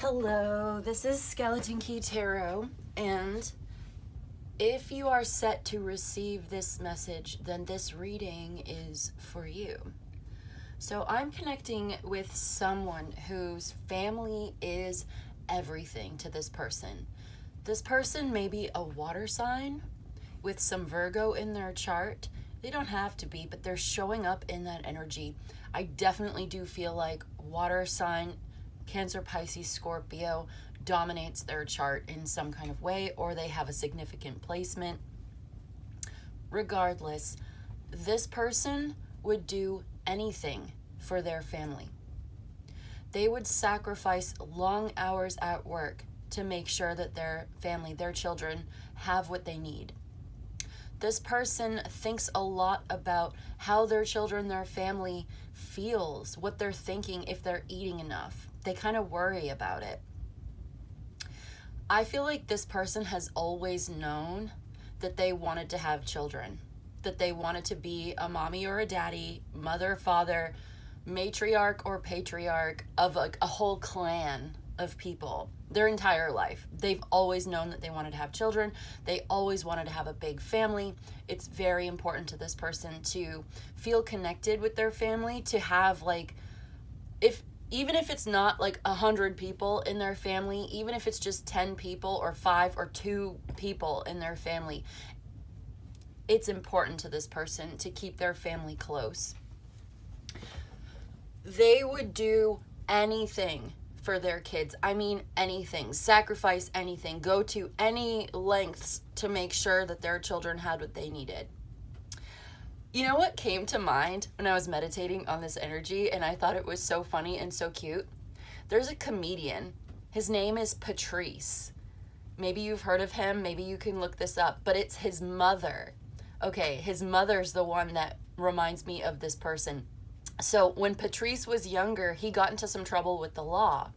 Hello, this is Skeleton Key Tarot, and if you are set to receive this message, then this reading is for you. So I'm connecting with someone whose family is everything to this person. This person may be a water sign with some Virgo in their chart. They don't have to be, but they're showing up in that energy. I definitely do feel like water sign, Cancer, Pisces, Scorpio dominates their chart in some kind of way, or they have a significant placement. Regardless, this person would do anything for their family. They would sacrifice long hours at work to make sure that their family, their children, have what they need. This person thinks a lot about how their children, their family feels, what they're thinking, if they're eating enough. They kind of worry about it. I feel like this person has always known that they wanted to have children, that they wanted to be a mommy or a daddy, mother, father, matriarch or patriarch of a whole clan of people their entire life. They've always known that they wanted to have children. They always wanted to have a big family. It's very important to this person to feel connected with their family, to have even if it's not like 100 people in their family, even if it's just 10 people or 5 or 2 people in their family, it's important to this person to keep their family close. They would do anything for their kids. I mean, anything. Sacrifice anything. Go to any lengths to make sure that their children had what they needed. You know what came to mind when I was meditating on this energy, and I thought it was so funny and so cute? There's a comedian. His name is Patrice. Maybe you've heard of him. Maybe you can look this up. But it's his mother. Okay, his mother's the one that reminds me of this person. So when Patrice was younger, he got into some trouble with the law.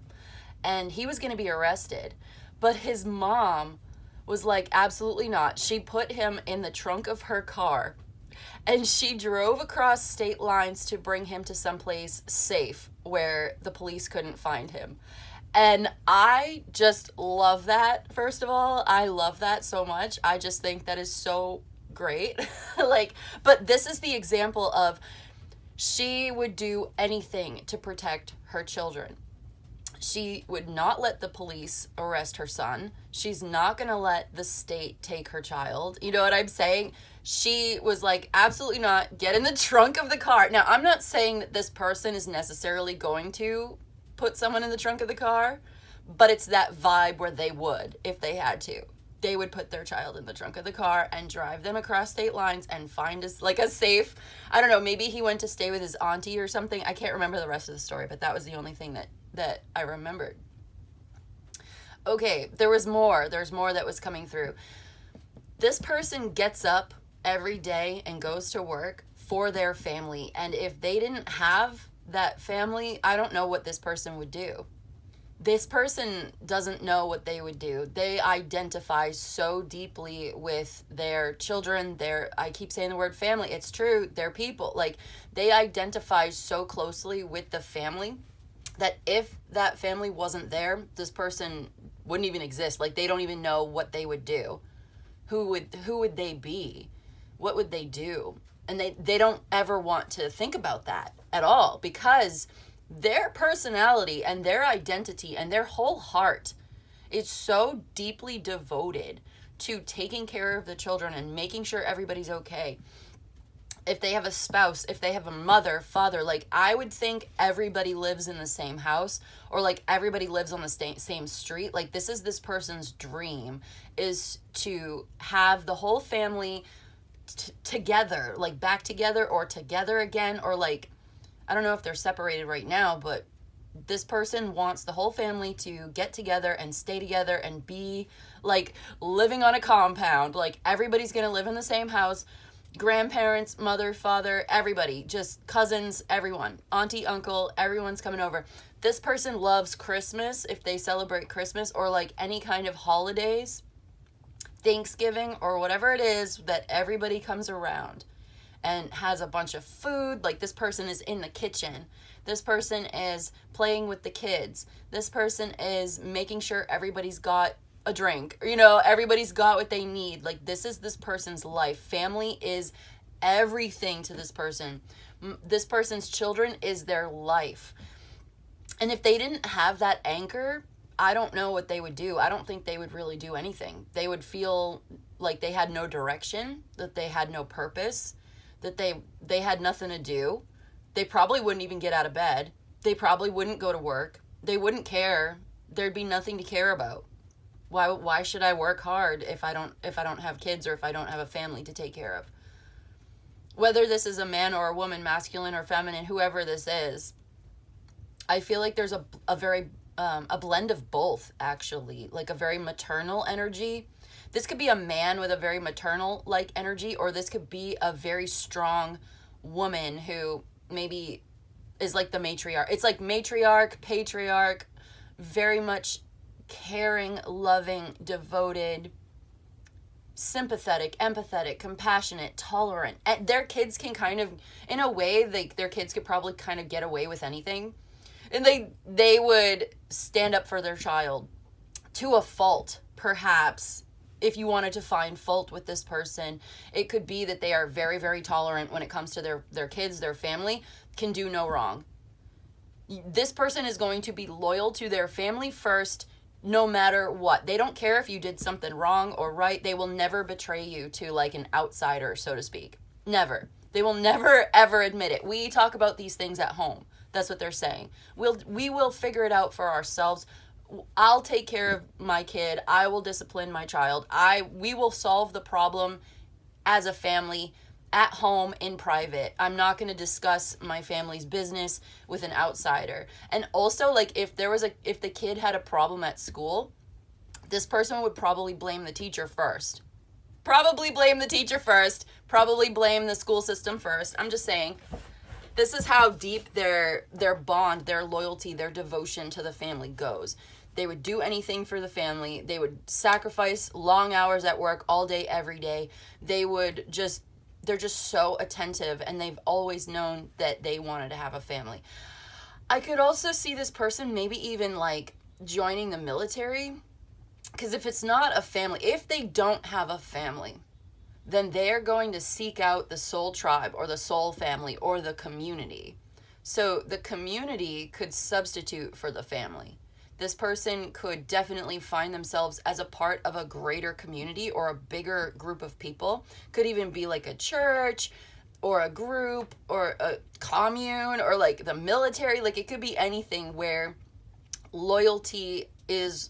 And he was going to be arrested. But his mom was like, absolutely not. She put him in the trunk of her car. And she drove across state lines to bring him to someplace safe where the police couldn't find him. And I just love that. First of all, I love that so much. I just think that is so great. But this is the example of she would do anything to protect her children. She would not let the police arrest her son. She's not going to let the state take her child. You know what I'm saying? She was like, absolutely not. Get in the trunk of the car. Now, I'm not saying that this person is necessarily going to put someone in the trunk of the car, but it's that vibe where they would, if they had to. They would put their child in the trunk of the car and drive them across state lines and find a safe, I don't know, maybe he went to stay with his auntie or something. I can't remember the rest of the story, but that was the only thing that I remembered. Okay, there was more. There's more that was coming through. This person gets up every day and goes to work for their family. And if they didn't have that family, I don't know what this person would do. This person doesn't know what they would do. They identify so deeply with their children, I keep saying the word family. It's true. They're people. Like, they identify so closely with the family that if that family wasn't there, this person wouldn't even exist. Like, they don't even know what they would do. Who would they be? What would they do? And they don't ever want to think about that at all, because their personality and their identity and their whole heart is so deeply devoted to taking care of the children and making sure everybody's okay. If they have a spouse, if they have a mother, father, I would think everybody lives in the same house, or everybody lives on the same street. This is this person's dream, is to have the whole family together, back together or together again, or I don't know if they're separated right now, but this person wants the whole family to get together and stay together and be living on a compound. Everybody's going to live in the same house. Grandparents, mother, father, everybody, just cousins, everyone, auntie, uncle, everyone's coming over. This person loves Christmas, if they celebrate Christmas, or any kind of holidays, Thanksgiving, or whatever it is that everybody comes around. and has a bunch of food. Like, this person is in the kitchen. This person is playing with the kids. This person is making sure everybody's got a drink. Everybody's got what they need. Like, this is this person's life. Family is everything to this person. This person's children is their life. And if they didn't have that anchor, I don't know what they would do. I don't think they would really do anything. They would feel like they had no direction, that they had no purpose, that they had nothing to do. They probably wouldn't even get out of bed. They probably wouldn't go to work. They wouldn't care. There'd be nothing to care about. Why should I work hard if I don't have kids, or if I don't have a family to take care of? Whether this is a man or a woman, masculine or feminine, whoever this is, I feel like there's a very a blend of both, actually, like a very maternal energy. This could be a man with a very maternal like energy, or this could be a very strong woman who maybe is like the matriarch. It's like matriarch, patriarch, very much caring, loving, devoted, sympathetic, empathetic, compassionate, tolerant. And their kids can kind of, in a way, their kids could probably kind of get away with anything. And they would stand up for their child to a fault, perhaps. If you wanted to find fault with this person, it could be that they are very, very tolerant when it comes to their kids, their family, can do no wrong. This person is going to be loyal to their family first, no matter what. They don't care if you did something wrong or right. They will never betray you to like an outsider, so to speak. Never. They will never, ever admit it. We talk about these things at home. That's what they're saying. We will figure it out for ourselves. I'll take care of my kid. I will discipline my child. We will solve the problem as a family at home in private. I'm not going to discuss my family's business with an outsider. And also, like, if the kid had a problem at school, this person would probably blame the teacher first. Probably blame the teacher first. Probably blame the school system first. I'm just saying. This is how deep their bond, their loyalty, their devotion to the family goes. They would do anything for the family. They would sacrifice long hours at work all day, every day. They're just so attentive, and they've always known that they wanted to have a family. I could also see this person maybe even like joining the military, because if it's not a family, if they don't have a family, then they're going to seek out the soul tribe or the soul family or the community. So the community could substitute for the family. This person could definitely find themselves as a part of a greater community or a bigger group of people. Could even be like a church or a group or a commune or like the military. Like, it could be anything where loyalty is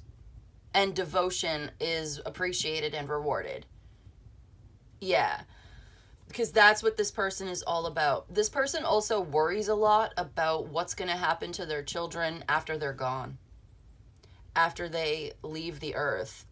and devotion is appreciated and rewarded. Yeah, because that's what this person is all about. This person also worries a lot about what's going to happen to their children after they're gone, after they leave the earth,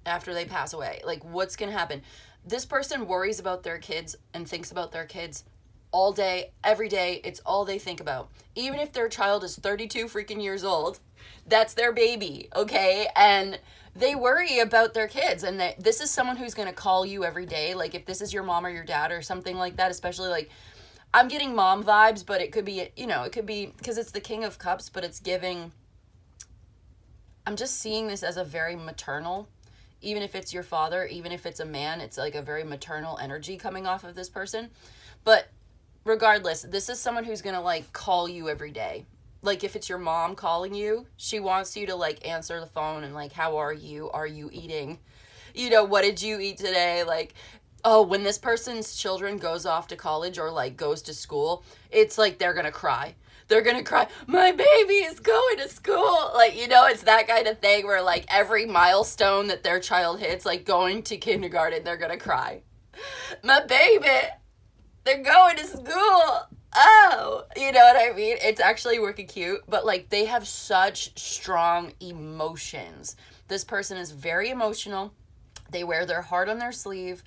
after they pass away. Like, what's going to happen? This person worries about their kids and thinks about their kids all day, every day. It's all they think about. Even if their child is 32 freaking years old, that's their baby, okay? And they worry about their kids, and this is someone who's going to call you every day. Like, if this is your mom or your dad or something like that, especially, like, I'm getting mom vibes, but it could be, it could be, because it's the King of Cups, but it's giving, I'm just seeing this as a very maternal, even if it's your father, even if it's a man, it's like a very maternal energy coming off of this person. But regardless, this is someone who's going to, like, call you every day. Like, if it's your mom calling you, she wants you to, like, answer the phone and, like, how are you? Are you eating? What did you eat today? Like, oh, when this person's children goes off to college or, like, goes to school, it's like they're going to cry. They're going to cry, my baby is going to school. Like, it's that kind of thing where, like, every milestone that their child hits, like going to kindergarten, they're going to cry. My baby, they're going to school. Oh, you know what I mean? It's actually wicked cute, but like, they have such strong emotions. This person is very emotional. They wear their heart on their sleeve.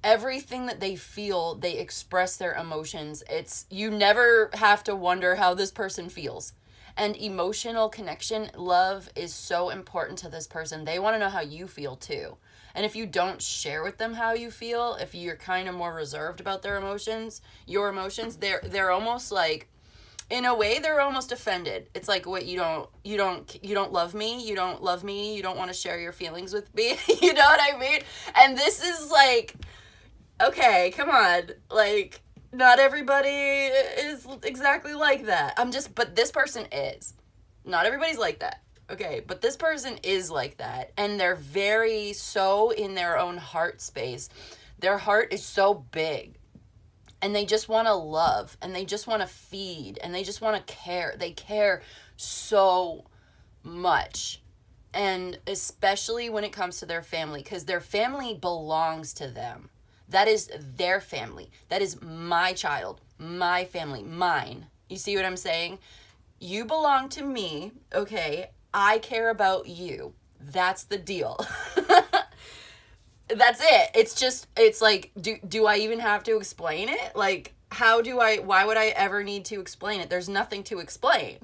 Everything that they feel, they express their emotions. You never have to wonder how this person feels. And emotional connection, love is so important to this person. They want to know how you feel too. And if you don't share with them how you feel, if you're kind of more reserved about their emotions, your emotions, they're almost like, in a way, they're almost offended. It's like, what, you don't love me, you don't love me, you don't want to share your feelings with me. You know what I mean? And this is like, okay, come on, like, not everybody is exactly like that. But this person is. Not everybody's like that. Okay, but this person is like that. And they're very so in their own heart space. Their heart is so big. And they just want to love. And they just want to feed. And they just want to care. They care so much. And especially when it comes to their family. Because their family belongs to them. That is their family. That is my child, my family, mine. You see what I'm saying? You belong to me, okay? I care about you. That's the deal. That's it. It's like, do I even have to explain it? Like, why would I ever need to explain it? There's nothing to explain.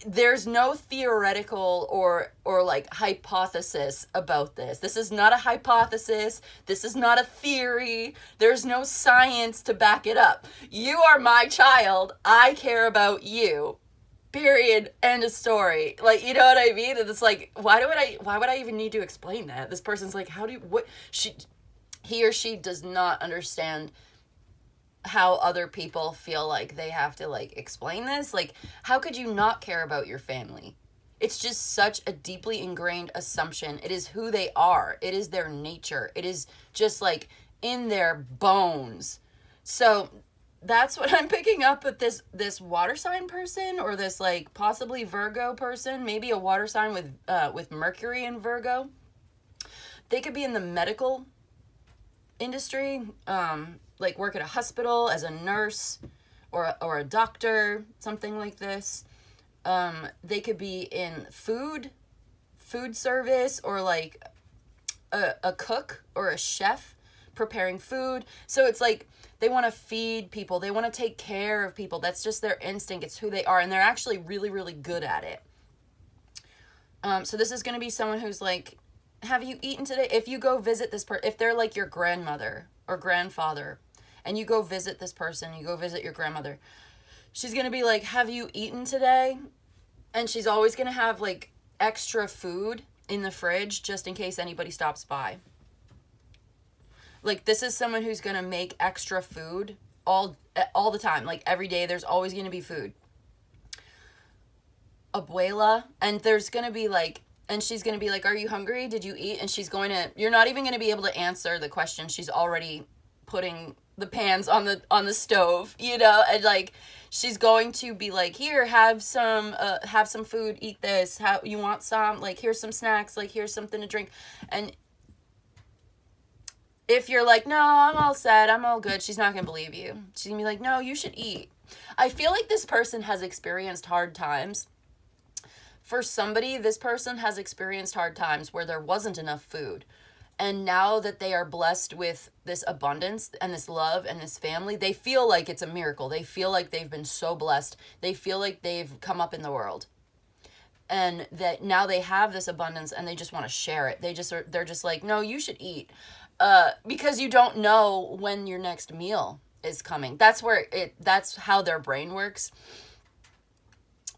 There's no theoretical or like hypothesis about this. This is not a hypothesis. This is not a theory. There's no science to back it up. You are my child. I care about you. Period. End of story. Like, you know what I mean? And it's like, why would I even need to explain that? This person's like, he or she does not understand how other people feel like they have to like explain this. Like, how could you not care about your family? It's just such a deeply ingrained assumption. It is who they are. It is their nature. It is just like in their bones. So that's what I'm picking up with this water sign person, or this like possibly Virgo person, maybe a water sign with Mercury in Virgo. They could be in the medical industry, like work at a hospital as a nurse or a doctor, something like this. They could be in food service, or like a cook or a chef preparing food. So it's like they want to feed people. They want to take care of people. That's just their instinct. It's who they are. And they're actually really, really good at it. So this is going to be someone who's like, have you eaten today? If you go visit this person, if they're like your grandmother or grandfather, and you go visit this person, you go visit your grandmother, she's going to be like, have you eaten today? And she's always going to have like extra food in the fridge just in case anybody stops by. Like, this is someone who's going to make extra food all the time. Like, every day there's always going to be food. Abuela. And there's going to be like, and she's going to be like, are you hungry? Did you eat? And you're not even going to be able to answer the question. She's already putting the pans on the stove, you know, and like, she's going to be like, here, have some food, eat this. How you want some? Like, here's some snacks, like, here's something to drink. And if you're like, no, I'm all set, I'm all good, she's not going to believe you. She's going to be like, no, you should eat. I feel like this person has experienced hard times. For somebody, this person has experienced hard times where there wasn't enough food. And now that they are blessed with this abundance and this love and this family, they feel like it's a miracle. They feel like they've been so blessed. They feel like they've come up in the world. And that now they have this abundance and they just want to share it. They're just like, no, you should eat. Because you don't know when your next meal is coming. That's how their brain works.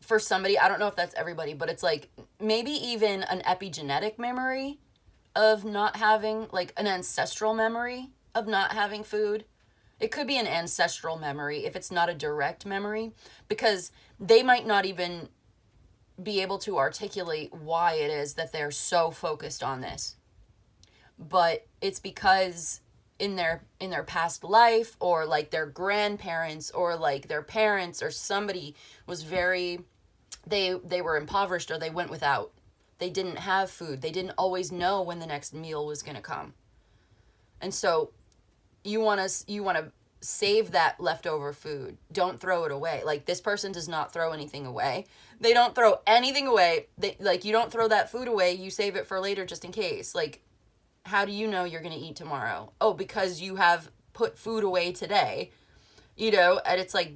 For somebody, I don't know if that's everybody, but it's like maybe even an epigenetic memory of not having, like an ancestral memory of not having food. It could be an ancestral memory if it's not a direct memory, because they might not even be able to articulate why it is that they're so focused on this. But it's because in their past life, or like their grandparents, or like their parents, or somebody was they were impoverished, or they went without. They didn't have food. They didn't always know when the next meal was going to come. And so you want to save that leftover food. Don't throw it away. Like, this person does not throw anything away. They don't throw anything away. You don't throw that food away. You save it for later just in case. Like, how do you know you're going to eat tomorrow? Oh, because you have put food away today, you know? And it's like,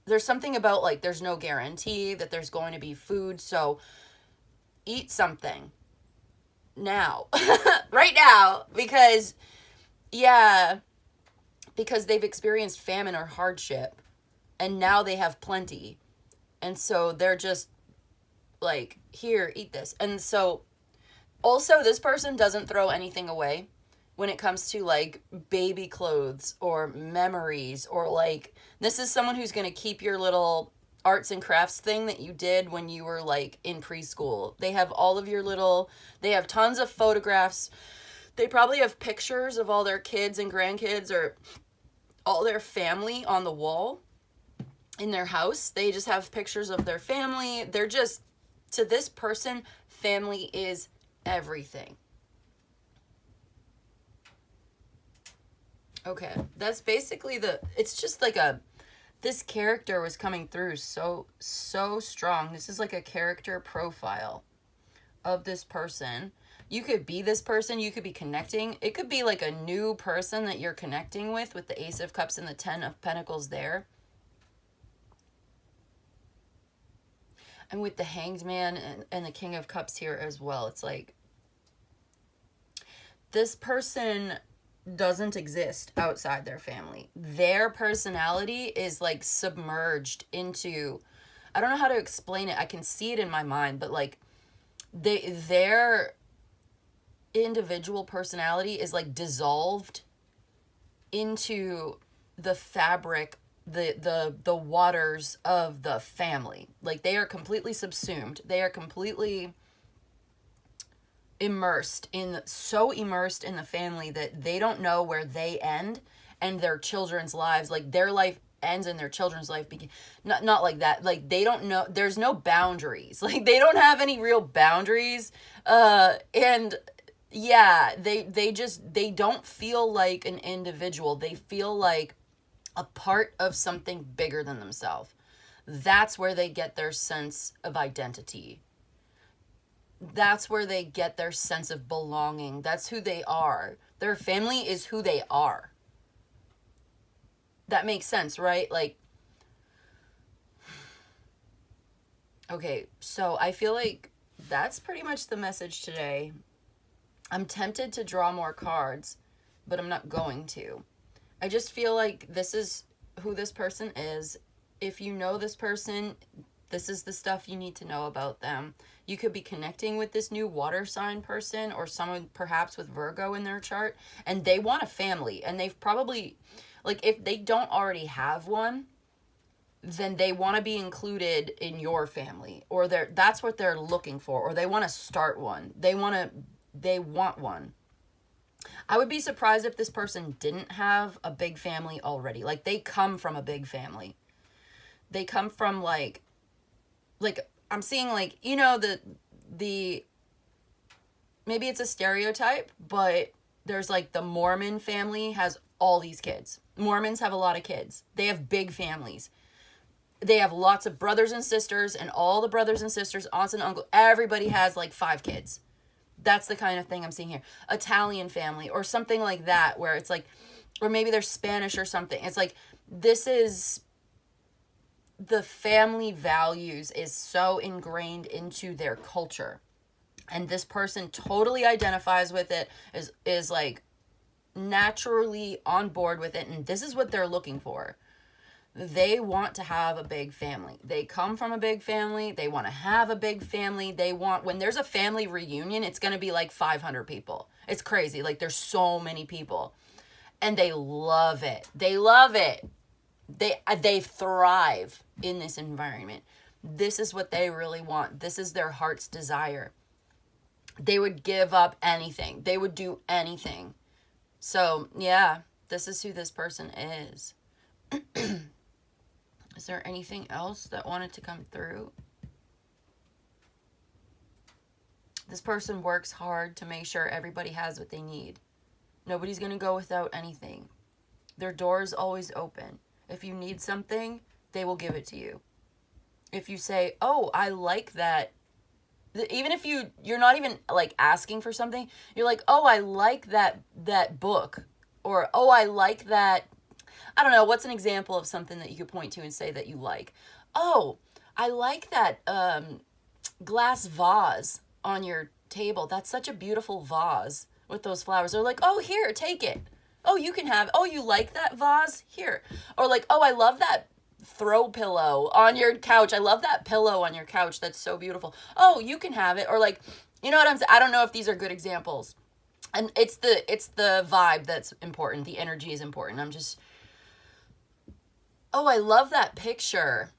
there's something about like there's no guarantee that there's going to be food, so eat something now. Right now, because yeah, because they've experienced famine or hardship and now they have plenty. And so they're just like, here, eat this. And so also, this person doesn't throw anything away when it comes to like baby clothes or memories, or like, this is someone who's going to keep your little arts and crafts thing that you did when you were like in preschool. They have all of your little, they have tons of photographs. They probably have pictures of all their kids and grandkids or all their family on the wall in their house. They just have pictures of their family. They're just, to this person, family is everything. Okay, that's basically it's just like this character was coming through so strong. This is like a character profile of this person. You could be this person, you could be connecting. It could be like a new person that you're connecting with the Ace of Cups and the Ten of Pentacles there. And with the Hanged Man and the King of Cups here as well. It's like, this person doesn't exist outside their family. Their personality is like submerged into, I don't know how to explain it. I can see it in my mind, but like their individual personality is like dissolved into the fabric, the waters of the family. Like they are completely subsumed. They are completely immersed in the family that they don't know where they end and their children's lives, like their life ends and their children's life begin. Not like that. Like they don't know, there's no boundaries. Like they don't have any real boundaries. And yeah, they don't feel like an individual. They feel like a part of something bigger than themselves. That's where they get their sense of identity. That's where they get their sense of belonging. That's who they are. Their family is who they are. That makes sense, right? Like, okay, so I feel like that's pretty much the message today. I'm tempted to draw more cards, but I'm not going to. I just feel like this is who this person is. If you know this person, this is the stuff you need to know about them. You could be connecting with this new water sign person or someone perhaps with Virgo in their chart, and they want a family, and they've probably, like, if they don't already have one, then they want to be included in your family, or that's what they're looking for, or they want to start one. They want one. I would be surprised if this person didn't have a big family already. Like, they come from a big family. They come from like I'm seeing, like, you know, the maybe it's a stereotype, but there's like the Mormon family has all these kids. Mormons have a lot of kids. They have big families. They have lots of brothers and sisters, and all the brothers and sisters, aunts and uncles, everybody has like 5 kids. That's the kind of thing I'm seeing here. Italian family or something like that, where it's like, or maybe they're Spanish or something. It's like, this is, the family values is so ingrained into their culture, and this person totally identifies with it, is like naturally on board with it, and this is what they're looking for. They want to have a big family. They come from a big family. They want to have a big family. They want, when there's a family reunion, it's going to be like 500 people. It's crazy. Like, there's so many people, and they love it. They love it. They thrive in this environment. This is what they really want. This is their heart's desire. They would give up anything. They would do anything. So, yeah, this is who this person is. Is there anything else that wanted to come through? This person works hard to make sure everybody has what they need. Nobody's going to go without anything. Their door is always open. If you need something, they will give it to you. If you say, oh, I like that. Even if you're not even like asking for something, you're like, oh, I like that book. Or, oh, I like that. I don't know, what's an example of something that you could point to and say that you like? Oh, I like that glass vase on your table. That's such a beautiful vase with those flowers. They're like, oh, here, take it. Oh, you can have, oh, you like that vase? Here. Or like, oh, I love that throw pillow on your couch. I love that pillow on your couch. That's so beautiful. Oh, you can have it. Or like, you know what I'm saying? I don't know if these are good examples. And it's the vibe that's important. The energy is important. I'm just, oh, I love that picture.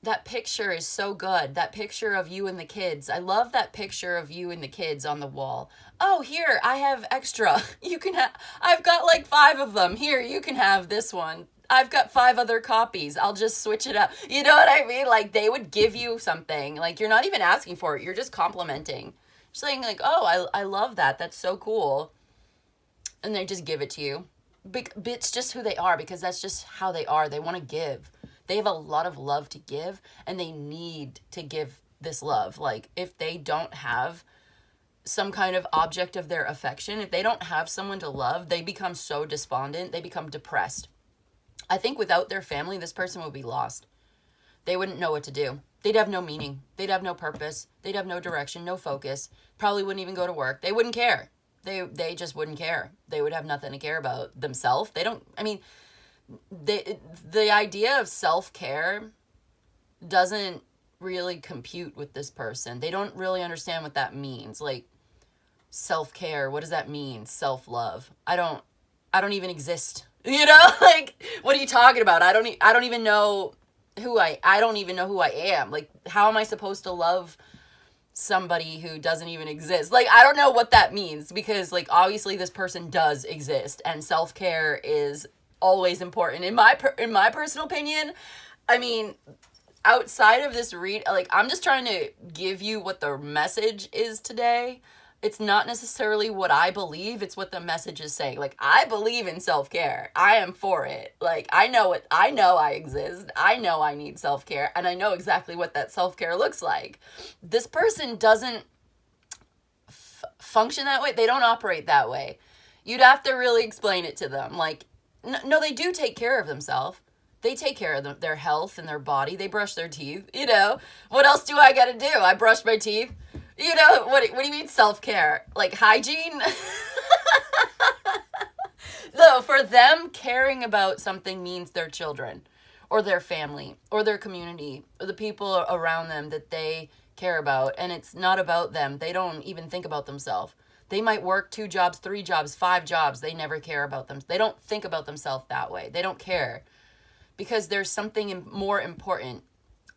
That picture is so good. That picture of you and the kids. I love that picture of you and the kids on the wall. Oh, here, I have extra. You can have, I've got like 5 of them. Here, you can have this one. I've got 5 other copies. I'll just switch it up. You know what I mean? Like, they would give you something. Like, you're not even asking for it. You're just complimenting. Just saying like, oh, I love that. That's so cool. And they just give it to you. It's just who they are, because that's just how they are. They want to give. They have a lot of love to give, and they need to give this love. Like, if they don't have some kind of object of their affection, if they don't have someone to love, they become so despondent. They become depressed. I think without their family, this person would be lost. They wouldn't know what to do. They'd have no meaning. They'd have no purpose. They'd have no direction, no focus. Probably wouldn't even go to work. They wouldn't care. They just wouldn't care. They would have nothing to care about themselves. They don't, I mean, the idea of self-care doesn't really compute with this person. They don't really understand what that means. Like, self-care, what does that mean? Self-love. I don't even exist. You know, like, what are you talking about? I don't even know I don't even know who I am. Like, how am I supposed to love somebody who doesn't even exist? Like, I don't know what that means, because like, obviously this person does exist, and self-care is always important in my personal opinion. I mean, outside of this like, I'm just trying to give you what the message is today. It's not necessarily what I believe, it's what the message is saying. Like, I believe in self-care. I am for it. Like, I know I exist. I know I need self-care, and I know exactly what that self-care looks like. This person doesn't function that way. They don't operate that way. You'd have to really explain it to them. Like, no, they do take care of themselves. They take care of their health and their body. They brush their teeth. You know, what else do I gotta do? I brush my teeth. You know, what do you mean self-care? Like, hygiene? No, for them, caring about something means their children, or their family, or their community, or the people around them that they care about. And it's not about them. They don't even think about themselves. They might work 2 jobs, 3 jobs, 5 jobs. They never care about them. They don't think about themselves that way. They don't care, because there's something more important.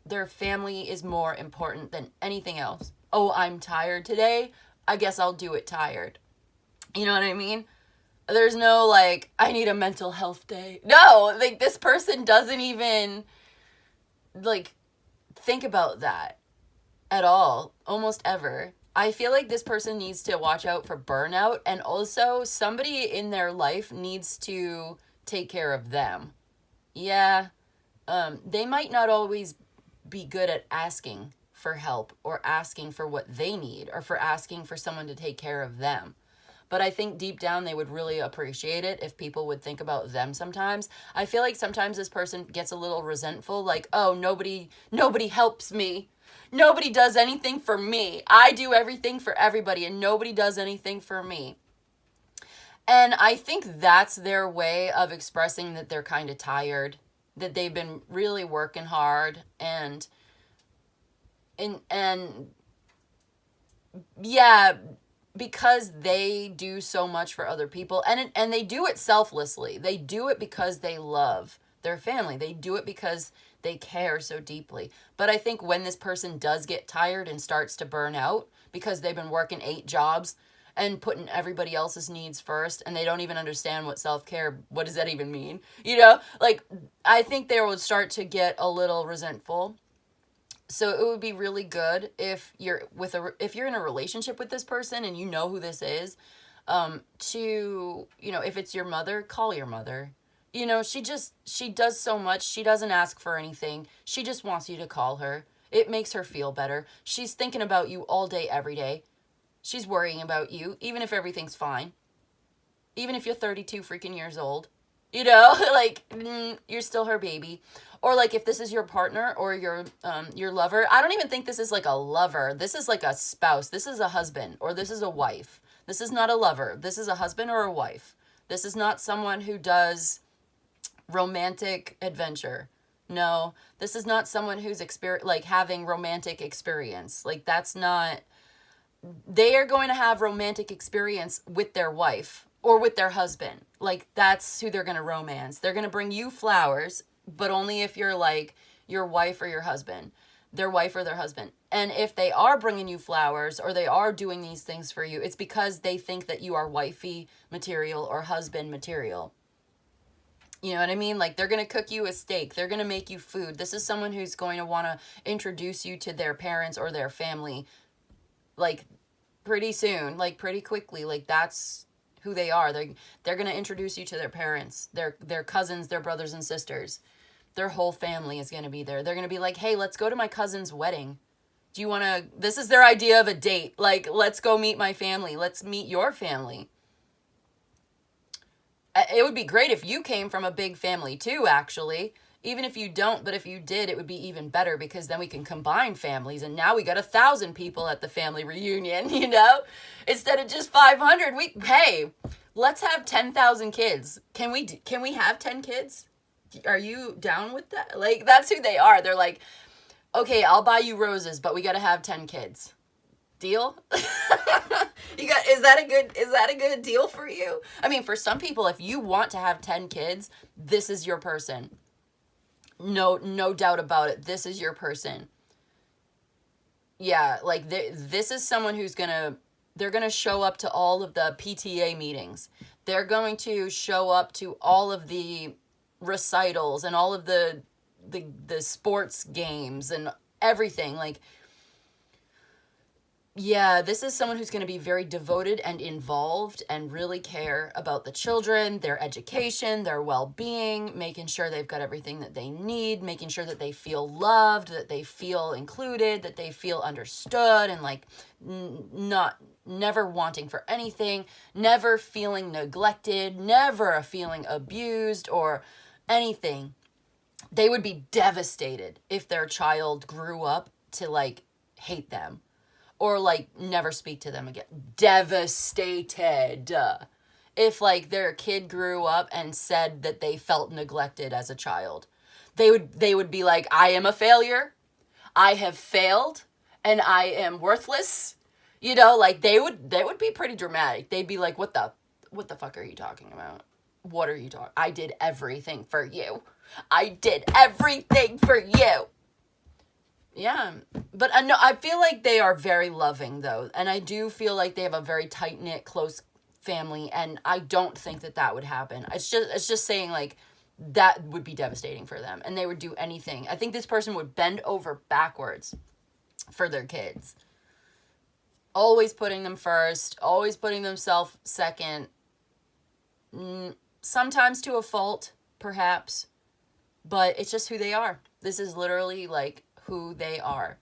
Their family is more important than anything else. Oh, I'm tired today. I guess I'll do it tired. You know what I mean? There's no like, I need a mental health day. No, like, this person doesn't even like think about that at all, almost ever. I feel like this person needs to watch out for burnout, and also somebody in their life needs to take care of them. Yeah, they might not always be good at asking for help, or asking for what they need, or for asking for someone to take care of them. But I think deep down they would really appreciate it if people would think about them sometimes. I feel like sometimes this person gets a little resentful, like, oh, nobody helps me. Nobody does anything for me. I do everything for everybody, and nobody does anything for me. And I think that's their way of expressing that they're kind of tired, that they've been really working hard, and yeah, because they do so much for other people, and they do it selflessly. They do it because they love their family. They do it because they care so deeply. But I think when this person does get tired and starts to burn out because they've been working 8 jobs and putting everybody else's needs first, and they don't even understand what self-care, what does that even mean? You know, like, I think they would start to get a little resentful. So it would be really good if you're in a relationship with this person and you know who this is, to, you know, if it's your mother, call your mother. You know, she does so much. She doesn't ask for anything. She just wants you to call her. It makes her feel better. She's thinking about you all day, every day. She's worrying about you, even if everything's fine. Even if you're 32 freaking years old. You know, like you're still her baby. Or like if this is your partner or your lover, I don't even think this is like a lover. This is like a spouse. This is a husband or this is a wife. This is not a lover. This is a husband or a wife. This is not someone who does romantic adventure. No, this is not someone who's like having romantic experience. Like that's not, they are going to have romantic experience with their wife or with their husband. Like that's who they're going to romance. They're going to bring you flowers, but only if you're like your wife or your husband, their wife or their husband. And if they are bringing you flowers or they are doing these things for you, it's because they think that you are wifey material or husband material. You know what I mean? Like they're going to cook you a steak. They're going to make you food. This is someone who's going to want to introduce you to their parents or their family like pretty soon, like pretty quickly. Like that's who they are. They're going to introduce you to their parents, their cousins, their brothers and sisters. Their whole family is going to be there. They're going to be like, "Hey, let's go to my cousin's wedding. Do you want to?" This is their idea of a date. Like, "Let's go meet my family. Let's meet your family." It would be great if you came from a big family too, actually. Even if you don't, but if you did, it would be even better because then we can combine families and now we got 1,000 people at the family reunion, you know? Instead of just 500, hey, let's have 10,000 kids. Can we have 10 kids? Are you down with that? Like, that's who they are. They're like, "Okay, I'll buy you roses, but we got to have 10 kids." Deal? Is that a good deal for you? I mean, for some people, if you want to have 10 kids, this is your person. No doubt about it. This is your person. Yeah, like this is someone they're going to show up to all of the PTA meetings. They're going to show up to all of the recitals and all of the sports games and everything. Like, yeah, this is someone who's going to be very devoted and involved and really care about the children, their education, their well-being, making sure they've got everything that they need, making sure that they feel loved, that they feel included, that they feel understood, and like never wanting for anything, never feeling neglected, never feeling abused or anything. They would be devastated if their child grew up to like hate them or like never speak to them again. Devastated. If like their kid grew up and said that they felt neglected as a child. They would be like, "I am a failure. I have failed and I am worthless." You know, like they would be pretty dramatic. They'd be like, what the fuck are you talking about? What are you talking? I did everything for you. I did everything for you. Yeah, but no, I feel like they are very loving though, and I do feel like they have a very tight knit, close family, and I don't think that would happen. It's just saying like that would be devastating for them, and they would do anything. I think this person would bend over backwards for their kids, always putting them first, always putting themselves second. Sometimes to a fault, perhaps, but it's just who they are. This is literally like who they are.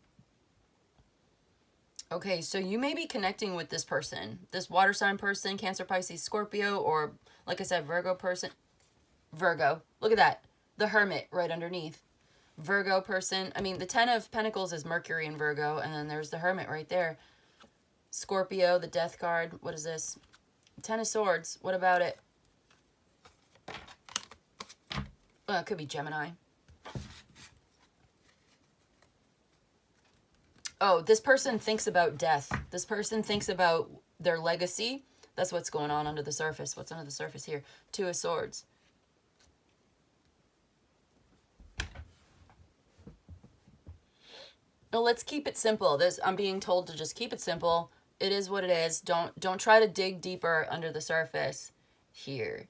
Okay, so you may be connecting with this person, this water sign person, Cancer, Pisces, Scorpio, or like I said, Virgo person. Virgo. Look at that. The Hermit right underneath. Virgo person. I mean, the 10 of Pentacles is Mercury in Virgo, and then there's the Hermit right there. Scorpio, the Death card. What is this? 10 of Swords. What about it? Well, it could be Gemini. Oh, this person thinks about death. This person thinks about their legacy. That's what's going on under the surface. What's under the surface here? 2 of Swords. No, let's keep it simple. I'm being told to just keep it simple. It is what it is. Don't try to dig deeper under the surface here.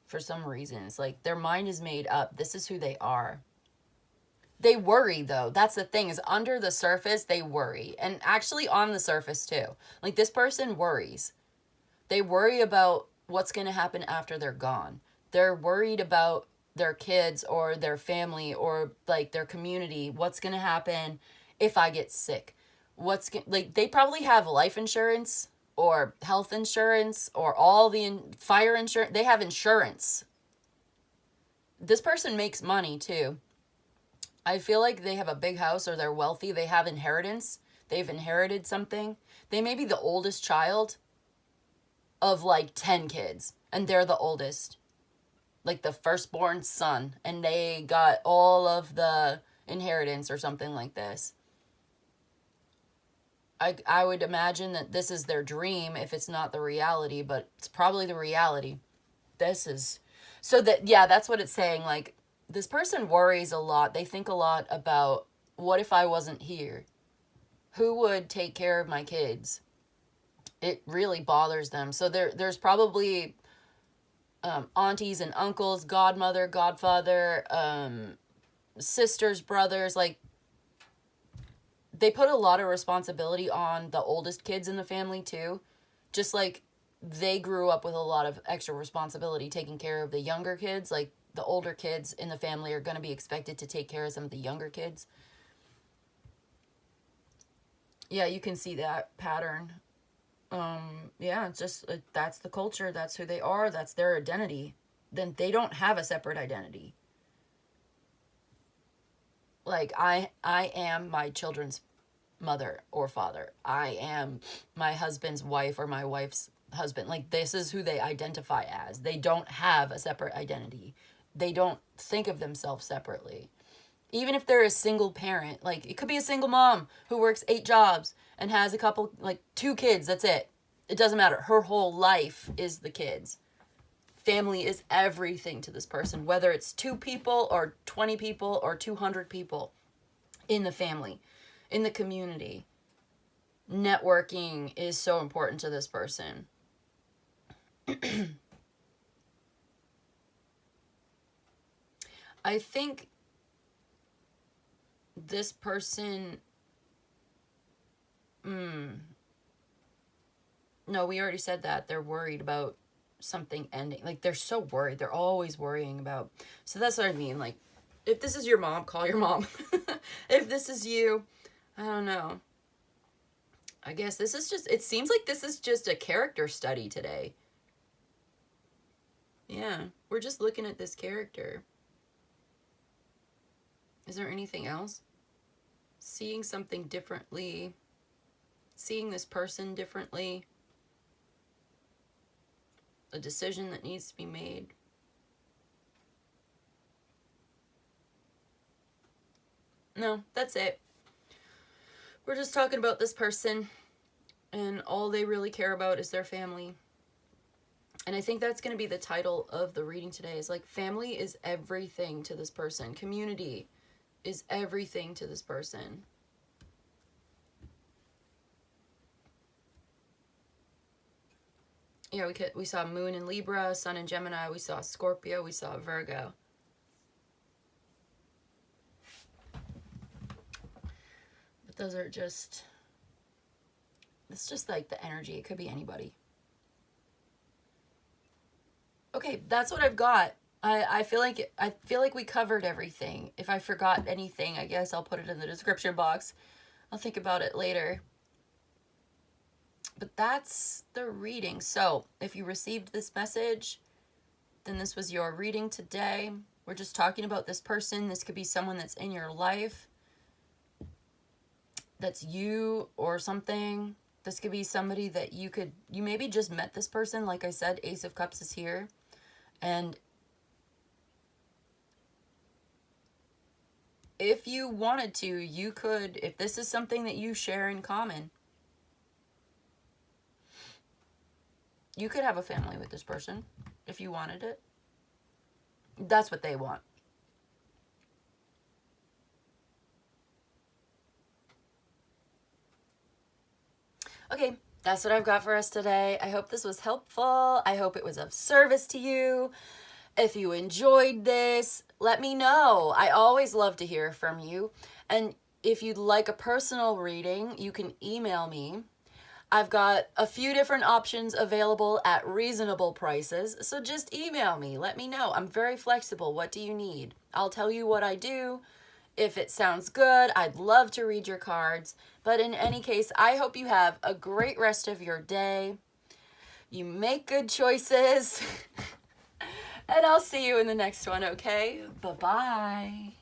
For some reason, it's like their mind is made up. This is who they are. They worry though. That's the thing, is under the surface, they worry. And actually on the surface too. Like this person worries. They worry about what's going to happen after they're gone. They're worried about their kids or their family or like their community. What's going to happen if I get sick? Like they probably have life insurance or health insurance or all the fire insurance. They have insurance. This person makes money too. I feel like they have a big house or they're wealthy. They have inheritance. They've inherited something. They may be the oldest child of like 10 kids, and they're the oldest, like the firstborn son, and they got all of the inheritance or something like this. I would imagine that this is their dream if it's not the reality, but it's probably the reality. This is, so that, yeah, that's what it's saying. Like, this person worries a lot. They think a lot about, what if I wasn't here? Who would take care of my kids? It really bothers them. So there's probably aunties and uncles, godmother, godfather, sisters, brothers, like, they put a lot of responsibility on the oldest kids in the family too. Just like they grew up with a lot of extra responsibility taking care of the younger kids. Like, the older kids in the family are going to be expected to take care of some of the younger kids. Yeah, you can see that pattern. Yeah, it's just, that's the culture. That's who they are. That's their identity. Then they don't have a separate identity. Like, I am my children's mother or father. I am my husband's wife or my wife's husband. Like, this is who they identify as. They don't have a separate identity. They don't think of themselves separately. Even if they're a single parent, like, it could be a single mom who works 8 jobs and has a couple, like, 2 kids, that's it. It doesn't matter. Her whole life is the kids. Family is everything to this person, whether it's 2 people or 20 people or 200 people in the family, in the community. Networking is so important to this person. I think this person, no, we already said that. They're worried about something ending. Like, they're so worried. They're always worrying about. So that's what I mean. Like, if this is your mom, call your mom. If this is you, I don't know. I guess this is just, it seems like this is just a character study today. Yeah, we're just looking at this character. Is there anything else? Seeing something differently. Seeing this person differently. A decision that needs to be made. No, that's it. We're just talking about this person, and all they really care about is their family. And I think that's going to be the title of the reading today, is like, family is everything to this person. Community is everything to this person. Yeah, we saw Moon in Libra, Sun in Gemini, we saw Scorpio, we saw Virgo. But those are just, it's just like the energy. It could be anybody. Okay, that's what I've got. I feel like we covered everything. If I forgot anything, I guess I'll put it in the description box. I'll think about it later. But that's the reading. So if you received this message, then this was your reading today. We're just talking about this person. This could be someone that's in your life. That's you or something. This could be somebody that you maybe just met this person. Like I said, Ace of Cups is here. And if you wanted to, you could, if this is something that you share in common, you could have a family with this person if you wanted it. That's what they want. Okay, that's what I've got for us today. I hope this was helpful. I hope it was of service to you. If you enjoyed this, let me know. I always love to hear from you. And if you'd like a personal reading, you can email me. I've got a few different options available at reasonable prices, so just email me. Let me know. I'm very flexible. What do you need? I'll tell you what I do. If it sounds good, I'd love to read your cards. But in any case, I hope you have a great rest of your day. You make good choices. And I'll see you in the next one, okay? Bye-bye.